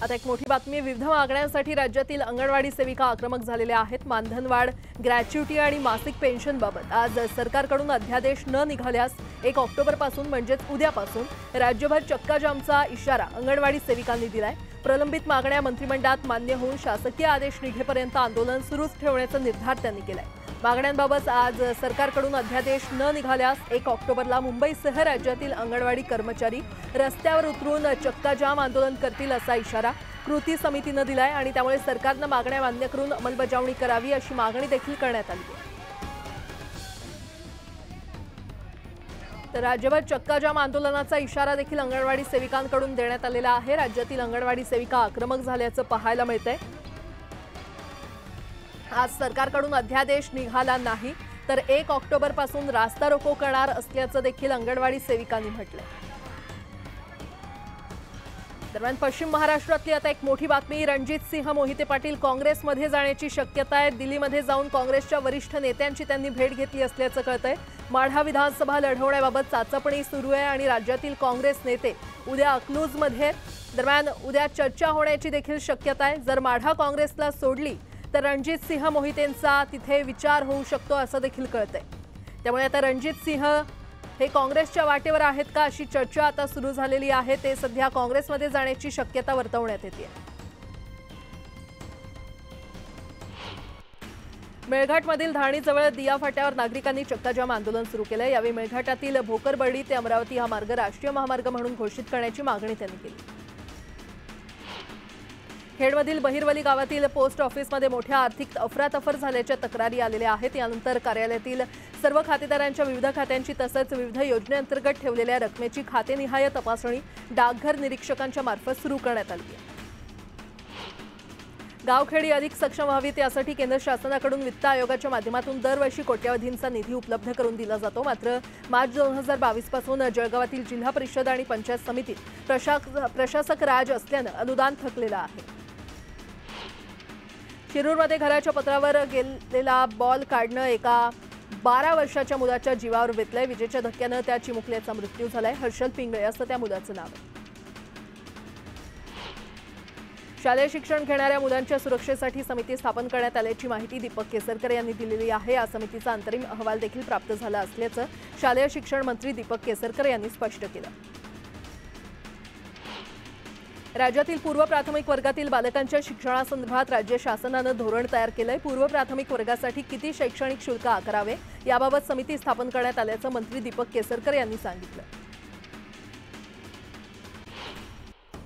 आता एक मोठी बातमी। विविध मागण्यांसाठी राज्यातील अंगणवाडी सेविका आक्रमक झालेल्या आहेत। मानधनवाढ, ग्रॅच्युटी आणि मासिक पेन्शनबाबत आज सरकारकडून अध्यादेश न निघाल्यास 1 ऑक्टोबरपासून म्हणजेच उद्यापासून राज्यभर चक्काजामचा इशारा अंगणवाडी सेविकांनी दिलाय। प्रलंबित मागण्या मंत्रिमंडळात मान्य होऊन शासकीय आदेश निघेपर्यंत आंदोलन सुरूच ठेवण्याचा निर्धार त्यांनी केलाय। मागण्यांबाबत आज सरकारकडून अध्यादेश न निघाल्यास 1 ऑक्टोबरला मुंबईसह राज्यातील अंगणवाडी कर्मचारी रस्त्यावर उतरून चक्काजाम आंदोलन करतील असा इशारा कृती समितीने दिलाय आणि त्यामुळे सरकारने मागण्या मान्य करून अंमलबजावणी करावी अशी मागणी देखील करण्यात आली आहे। तर राज्यभर चक्काजाम आंदोलनाचा इशारा देखील अंगणवाडी सेविकांकडून देण्यात आलेला आहे। राज्यातील अंगणवाडी सेविका आक्रमक झाल्याचं पाहायला मिळतंय। आज सरकारकडून अध्यादेश निघाला नाही तर 1 ऑक्टोबरपासून रास्ता रोको करणार असल्याचं देखील अंगणवाडी सेविकांनी म्हटलंय। दरम्यान पश्चिम महाराष्ट्रातली आता एक मोठी बातमी। रणजितसिंह मोहिते पाटील काँग्रेसमध्ये जाण्याची शक्यता आहे। दिल्लीमध्ये जाऊन काँग्रेसच्या वरिष्ठ नेत्यांची त्यांनी भेट घेतली असल्याचं कळतंय। माढा विधानसभा लढवण्याबाबत चाचपणी सुरू आहे आणि राज्यातील काँग्रेस नेते उद्या अकलूजमध्ये दरम्यान उद्या चर्चा होण्याची देखील शक्यता आहे। जर माढा काँग्रेसला सोडली तर रणजितसिंह मोहितेंचा तिथे विचार होऊ शकतो असं देखील कळतंय। त्यामुळे आता रणजितसिंह हे काँग्रेसच्या वाटेवर आहेत का अशी चर्चा आता सुरू झालेली आहे। ते सध्या काँग्रेसमध्ये जाण्याची शक्यता वर्तवण्यात येते। मेळघाटमधील धारणीजवळ दिया फाट्यावर नागरिकांनी चक्काजाम आंदोलन सुरू केलं। यावेळी मेळघाटातील भोकरबर्डी ते अमरावती हा मार्ग राष्ट्रीय महामार्ग म्हणून घोषित करण्याची मागणी त्यांनी केली। खेडमधील बहिरवली गावातील पोस्ट ऑफिसमध्ये मोठ्या आर्थिक अफरातफर झाल्याच्या तक्रारी आलेल्या आहेत। यानंतर कार्यालयातील सर्व खातेदारांच्या विविध खात्यांची तसंच विविध योजनेअंतर्गत ठेवलेल्या रकमेची खातेनिहाय तपासणी डाकघर निरीक्षकांच्या मार्फत सुरू करण्यात आली आहे। गावखेडी अधिक सक्षम व्हावीत यासाठी केंद्र शासनाकडून वित्त आयोगाच्या माध्यमातून दरवर्षी कोट्यवधींचा निधी उपलब्ध करून दिला जातो। मात्र मार्च 2022 पासून जळगावातील जिल्हा परिषद आणि पंचायत समितीत प्रशासक राज असल्याने अनुदान थकलेलं आहे। शिरूरमध्ये घराच्या पत्रावर गेलेला बॉल काढणं एका 12 वर्षाच्या मुलाच्या जीवावर बेतलंय। विजेच्या धक्क्यानं त्या चिमुकल्याचा मृत्यू झालाय। हर्षल पिंगळे असं त्या मुलाचं नाव आहे। शालेय शिक्षण घेणाऱ्या मुलांच्या सुरक्षेसाठी समिती स्थापन करण्यात आल्याची माहिती दीपक केसरकर यांनी दिलेली आहे। या समितीचा अंतरिम अहवाल देखील प्राप्त झाला असल्याचं शालेय शिक्षण मंत्री दीपक केसरकर यांनी स्पष्ट केलं। राज्यातील पूर्व प्राथमिक वर्गातील बालकांच्या शिक्षणासंदर्भात राज्य शासनाने धोरण तयार केलंय। पूर्व प्राथमिक वर्गासाठी किती शैक्षणिक शुल्क आकारावे याबाबत समिती स्थापन करण्यात आल्याचं मंत्री दीपक केसरकर यांनी सांगितलं।